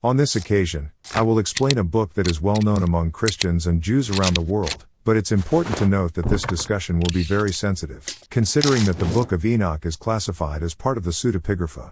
On this occasion, I will explain a book that is well known among Christians and Jews around the world, but it's important to note that this discussion will be very sensitive, considering that the Book of Enoch is classified as part of the pseudepigrapha.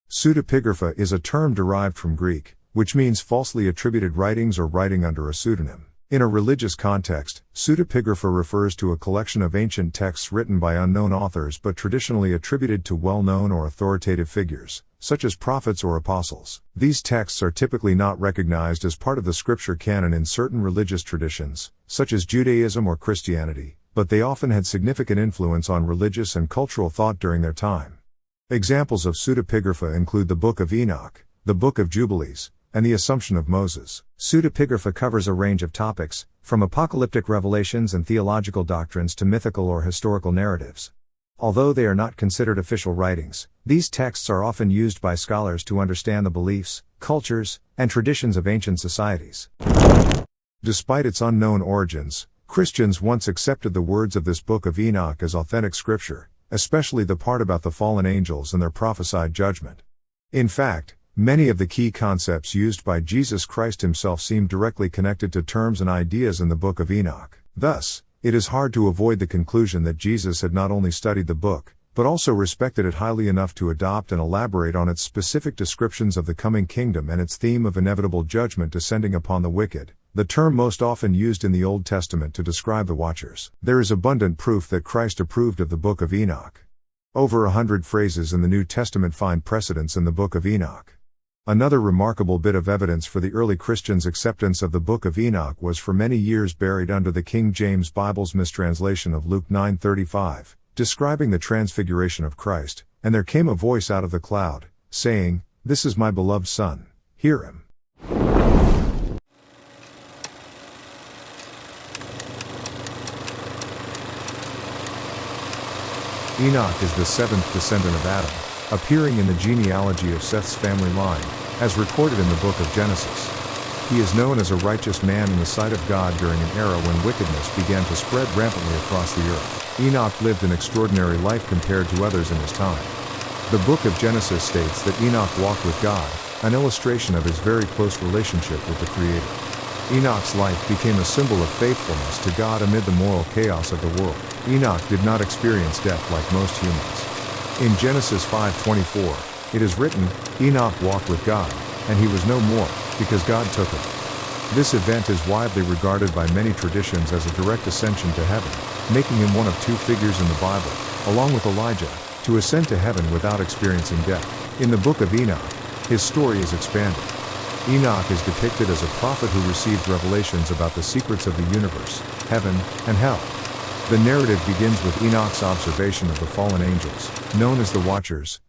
Pseudepigrapha is a term derived from Greek, which means falsely attributed writings or writing under a pseudonym. In a religious context, pseudepigrapha refers to a collection of ancient texts written by unknown authors but traditionally attributed to well-known or authoritative figures, such as prophets or apostles. These texts are typically not recognized as part of the scripture canon in certain religious traditions, such as Judaism or Christianity, but they often had significant influence on religious and cultural thought during their time. Examples of pseudepigrapha include the Book of Enoch, the Book of Jubilees, and the Assumption of Moses. Pseudepigrapha covers a range of topics, from apocalyptic revelations and theological doctrines to mythical or historical narratives. Although they are not considered official writings, these texts are often used by scholars to understand the beliefs, cultures, and traditions of ancient societies. Despite its unknown origins, Christians once accepted the words of this Book of Enoch as authentic scripture, especially the part about the fallen angels and their prophesied judgment. In fact, many of the key concepts used by Jesus Christ himself seem directly connected to terms and ideas in the Book of Enoch. Thus, it is hard to avoid the conclusion that Jesus had not only studied the book, but also respected it highly enough to adopt and elaborate on its specific descriptions of the coming kingdom and its theme of inevitable judgment descending upon the wicked, the term most often used in the Old Testament to describe the Watchers. There is abundant proof that Christ approved of the Book of Enoch. Over 100 phrases in the New Testament find precedence in the Book of Enoch. Another remarkable bit of evidence for the early Christians' acceptance of the Book of Enoch was for many years buried under the King James Bible's mistranslation of Luke 9:35, describing the transfiguration of Christ, and there came a voice out of the cloud, saying, "This is my beloved Son, hear him." Enoch is the seventh descendant of Adam, appearing in the genealogy of Seth's family line, as recorded in the book of Genesis. He is known as a righteous man in the sight of God during an era when wickedness began to spread rampantly across the earth. Enoch lived an extraordinary life compared to others in his time. The book of Genesis states that Enoch walked with God, an illustration of his very close relationship with the Creator. Enoch's life became a symbol of faithfulness to God amid the moral chaos of the world. Enoch did not experience death like most humans. In Genesis 5:24, it is written, "Enoch walked with God, and he was no more, because God took him." This event is widely regarded by many traditions as a direct ascension to heaven, making him one of two figures in the Bible, along with Elijah, to ascend to heaven without experiencing death. In the Book of Enoch, his story is expanded. Enoch is depicted as a prophet who received revelations about the secrets of the universe, heaven, and hell. The narrative begins with Enoch's observation of the fallen angels, known as the Watchers,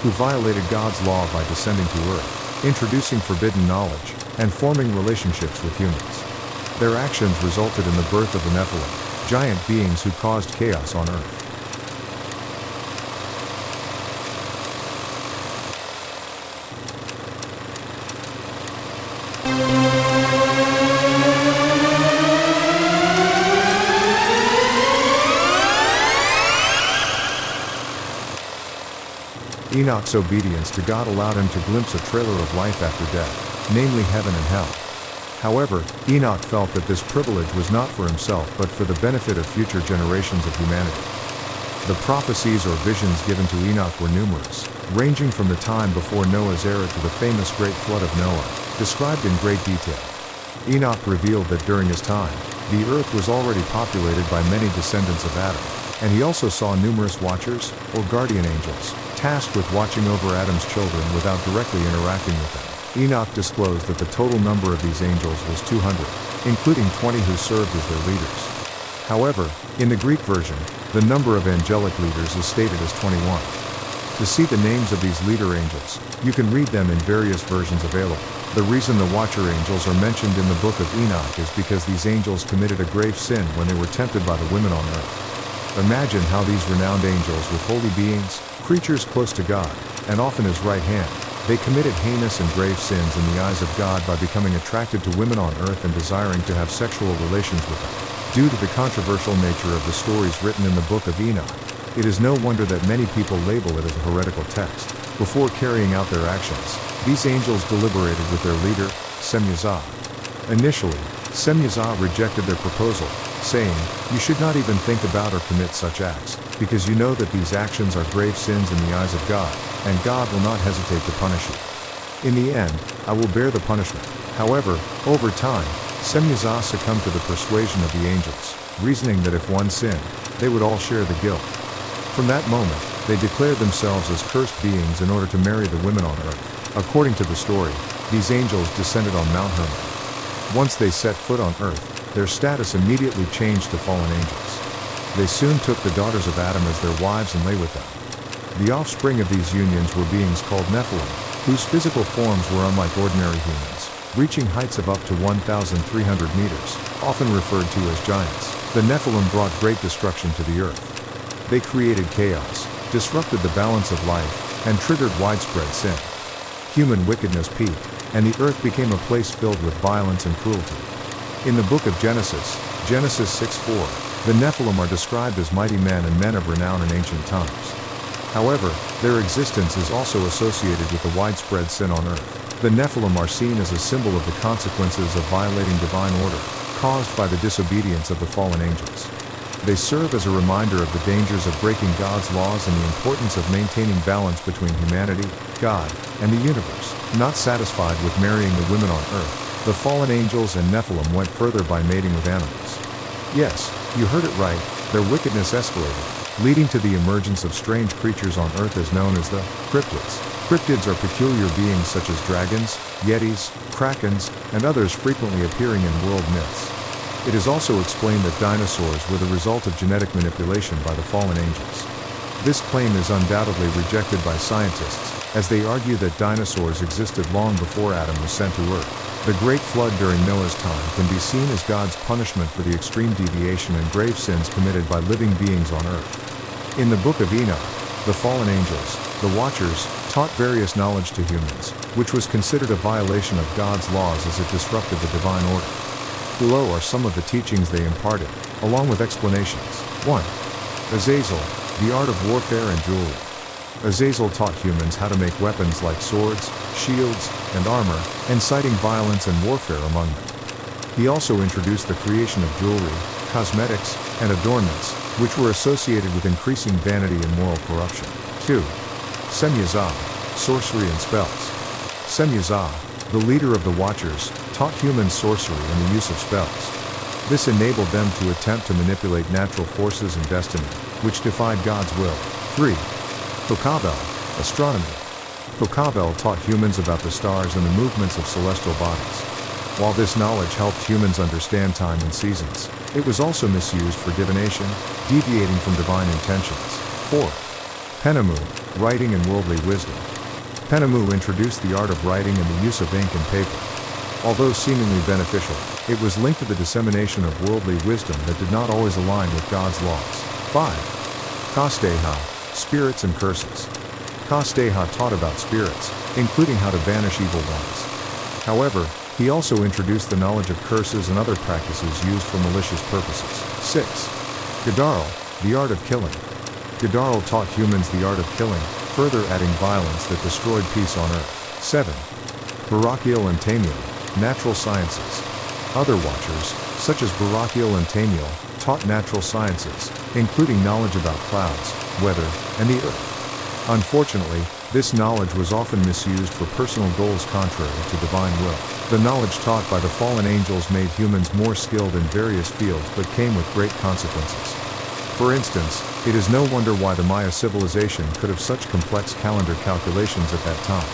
who violated God's law by descending to earth, introducing forbidden knowledge, and forming relationships with humans. Their actions resulted in the birth of the Nephilim, giant beings who caused chaos on earth. Enoch's obedience to God allowed him to glimpse a trailer of life after death, namely heaven and hell. However, Enoch felt that this privilege was not for himself but for the benefit of future generations of humanity. The prophecies or visions given to Enoch were numerous, ranging from the time before Noah's era to the famous Great Flood of Noah, described in great detail. Enoch revealed that during his time, the earth was already populated by many descendants of Adam, and he also saw numerous watchers, or guardian angels, tasked with watching over Adam's children without directly interacting with them. Enoch disclosed that the total number of these angels was 200, including 20 who served as their leaders. However, in the Greek version, the number of angelic leaders is stated as 21. To see the names of these leader angels, you can read them in various versions available. The reason the watcher angels are mentioned in the Book of Enoch is because these angels committed a grave sin when they were tempted by the women on earth. Imagine how these renowned angels with holy beings, creatures close to God, and often his right hand, they committed heinous and grave sins in the eyes of God by becoming attracted to women on earth and desiring to have sexual relations with them. Due to the controversial nature of the stories written in the Book of Enoch, It is no wonder that many people label it as a heretical text. Before carrying out their actions, these angels deliberated with their leader, Semyazah. Initially, Semyazah rejected their proposal, saying, "You should not even think about or commit such acts, because you know that these actions are grave sins in the eyes of God, and God will not hesitate to punish you. In the end, I will bear the punishment." However, over time, Semyazah succumbed to the persuasion of the angels, reasoning that if one sinned, they would all share the guilt. From that moment, they declared themselves as cursed beings in order to marry the women on earth. According to the story, these angels descended on Mount Hermon. Once they set foot on earth, their status immediately changed to fallen angels. They soon took the daughters of Adam as their wives and lay with them. The offspring of these unions were beings called Nephilim, whose physical forms were unlike ordinary humans, reaching heights of up to 1,300 meters, often referred to as giants. The Nephilim brought great destruction to the earth. They created chaos, disrupted the balance of life, and triggered widespread sin. Human wickedness peaked, and the earth became a place filled with violence and cruelty. In the book of Genesis, Genesis 6:4, the Nephilim are described as mighty men and men of renown in ancient times. However, their existence is also associated with the widespread sin on earth. The Nephilim are seen as a symbol of the consequences of violating divine order, caused by the disobedience of the fallen angels. They serve as a reminder of the dangers of breaking God's laws and the importance of maintaining balance between humanity, God, and the universe. Not satisfied with marrying the women on earth, the fallen angels and Nephilim went further by mating with animals. Yes, you heard it right, their wickedness escalated, leading to the emergence of strange creatures on earth as known as the cryptids. Cryptids are peculiar beings such as dragons, yetis, krakens, and others frequently appearing in world myths. It is also explained that dinosaurs were the result of genetic manipulation by the fallen angels. This claim is undoubtedly rejected by scientists, as they argue that dinosaurs existed long before Adam was sent to Earth. The Great Flood during Noah's time can be seen as God's punishment for the extreme deviation and grave sins committed by living beings on Earth. In the Book of Enoch, the fallen angels, the Watchers, taught various knowledge to humans, which was considered a violation of God's laws as it disrupted the divine order. Below are some of the teachings they imparted, along with explanations. 1. Azazel, the art of warfare and jewelry. Azazel taught humans how to make weapons like swords, shields, and armor, inciting violence and warfare among them. He also introduced the creation of jewelry, cosmetics, and adornments, which were associated with increasing vanity and moral corruption. 2. Semyazah, sorcery and spells. Semyazah, the leader of the Watchers, taught humans sorcery and the use of spells. This enabled them to attempt to manipulate natural forces and destiny, which defied God's will. 3. Kokabel, astronomy. Kokabel taught humans about the stars and the movements of celestial bodies. While this knowledge helped humans understand time and seasons, it was also misused for divination, deviating from divine intentions. 4. Penamu, writing and worldly wisdom. Penamu introduced the art of writing and the use of ink and paper. Although seemingly beneficial, it was linked to the dissemination of worldly wisdom that did not always align with God's laws. 5. Kasteha, spirits and curses. Kasteha taught about spirits, including how to banish evil ones. However, he also introduced the knowledge of curses and other practices used for malicious purposes. 6. Gadarl, the art of killing. Gadarl taught humans the art of killing, further adding violence that destroyed peace on earth. 7. Barakiel and Tamiel, natural sciences. Other Watchers, such as Barakiel and Tamiel, taught natural sciences, including knowledge about clouds, weather, and the earth. Unfortunately, this knowledge was often misused for personal goals contrary to divine will. The knowledge taught by the fallen angels made humans more skilled in various fields but came with great consequences. For instance, it is no wonder why the Maya civilization could have such complex calendar calculations at that time.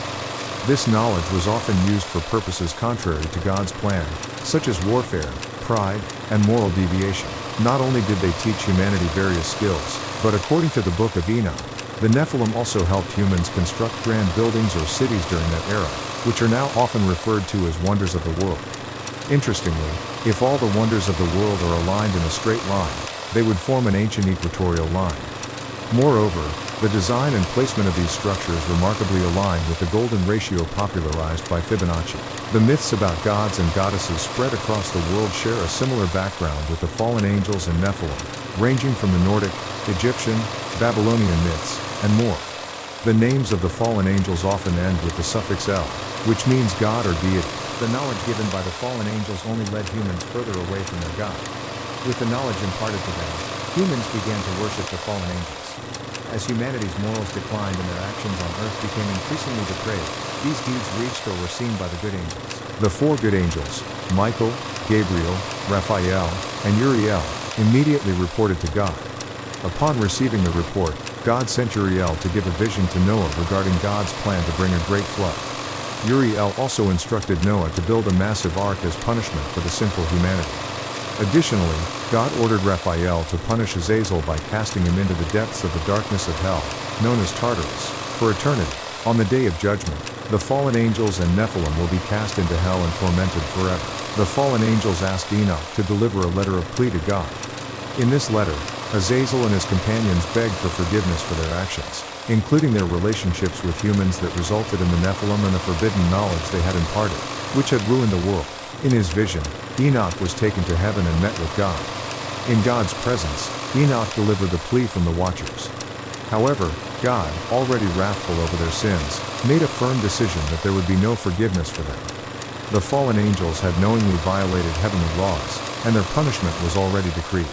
This knowledge was often used for purposes contrary to God's plan, such as warfare, pride, and moral deviation. Not only did they teach humanity various skills, but according to the Book of Enoch, the Nephilim also helped humans construct grand buildings or cities during that era, which are now often referred to as wonders of the world. Interestingly, if all the wonders of the world are aligned in a straight line, they would form an ancient equatorial line. Moreover, the design and placement of these structures remarkably align with the golden ratio popularized by Fibonacci. The myths about gods and goddesses spread across the world share a similar background with the fallen angels and Nephilim, ranging from the Nordic, Egyptian, Babylonian myths, and more. The names of the fallen angels often end with the suffix El, which means God or deity. The knowledge given by the fallen angels only led humans further away from their God. With the knowledge imparted to them, humans began to worship the fallen angels. As humanity's morals declined and their actions on earth became increasingly depraved, these deeds reached or were seen by the good angels. The four good angels, Michael, Gabriel, Raphael, and Uriel, immediately reported to God. Upon receiving the report, God sent Uriel to give a vision to Noah regarding God's plan to bring a great flood. Uriel also instructed Noah to build a massive ark as punishment for the sinful humanity. Additionally, God ordered Raphael to punish Azazel by casting him into the depths of the darkness of hell, known as Tartarus, for eternity. On the day of judgment, the fallen angels and Nephilim will be cast into hell and tormented forever. The fallen angels asked Enoch to deliver a letter of plea to God. In this letter, Azazel and his companions begged for forgiveness for their actions, including their relationships with humans that resulted in the Nephilim and the forbidden knowledge they had imparted, which had ruined the world. In his vision, Enoch was taken to heaven and met with God. In God's presence, Enoch delivered the plea from the watchers. However, God, already wrathful over their sins, made a firm decision that there would be no forgiveness for them. The fallen angels had knowingly violated heavenly laws, and their punishment was already decreed.